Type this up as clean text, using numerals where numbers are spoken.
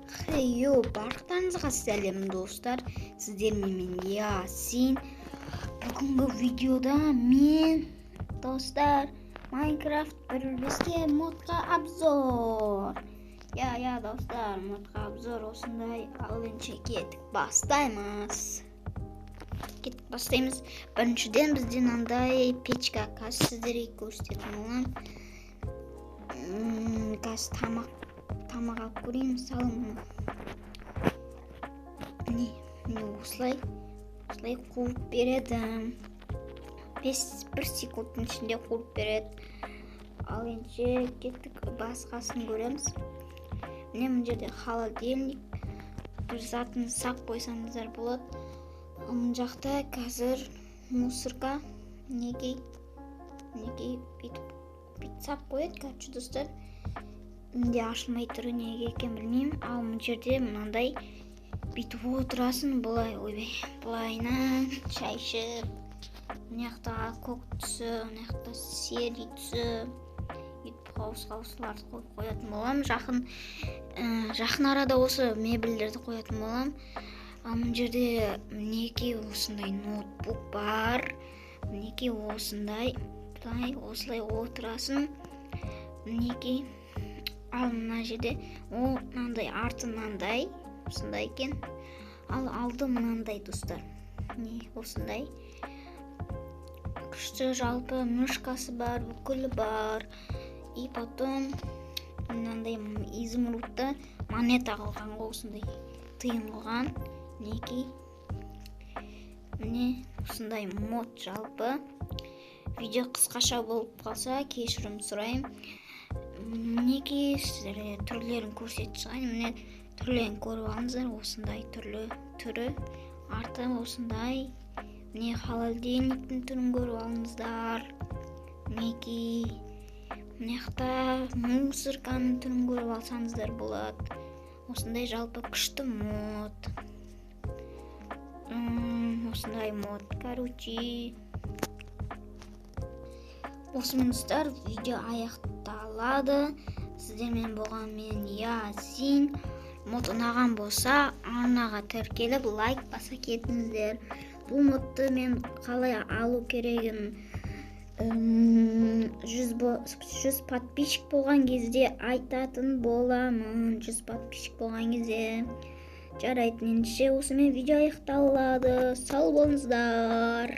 Хейо, барлықтарыңызға сәлем достар. Сіздермен мен Ясин. Бүгінгі видеода мен достар Майнкрафт 1.5 модқа обзор. Я достар, модқа обзор осындай. Ал енді кеттік бастаймыз. Біріншіден бізде мынандай печка. Қазір сіздерге көрсететін боламын. Қазір тамақ алып көрейін. Мысалы міне осылай қуып береді. 1 секундтың ішінде қуып береді. Ал енді кеттік басқасын көреміз. Міне мына жерде холодильник, бір затын сап қойсаңыздар болады. Ал мына жақта қазір мусорка, неге бүйтіп сап қояды, короче достар. Менде ашылмай тұры неге екен білмеймін. Ал мына жерде мынандай бүйтіп отырасын, былайынан шай ішіп. Мына жақта көк түсі, мына жақта сері түсі. Бүйтіп қауыс-қауысыларды қойып қоятын болам. Жақын арада осы мебельдерді қоятын болам. Ал мына жерде мінекей осындай ноутбук бар. Мінекей осылай отырасын. Мінекей. Ал мына жерде мынандай арты мынандай, осындай екен. Ал алды мынандай достар. Осындай. Күшті жалпы мышкасы бар, бүкілі бар. И потом мынандай изумрудты монета қылған, осындай тиын қылған. Міне осындай мод жалпы. Видео қысқаша болып қалса кешірім сұраймын. Мінекей сіздерге түрлерін көрсетіп шығайын. Міне түрлерін көріп алыңыздар. Осындай түрі. Арты осындай. Міне холодильниктің түрін көріп алыңыздар. Мінекей. Мына жақта мусорканың түрін көріп алсаңыздар болады. Осындай жалпы күшті мод. Осындай мод. Короче. Осымен достар, видео аяқталады. Сіздермен болған мен Ясин. Мод ұнаған болса, арнаға тіркеліп лайк баса кетіңіздер. Бұл модты мен қалай алу керегін 100 подписчик болған кезде айтатын боламын. 100 подписчик болған кезде. Жарайды, ендеше осымен видео аяқталады. Сау болыңыздар.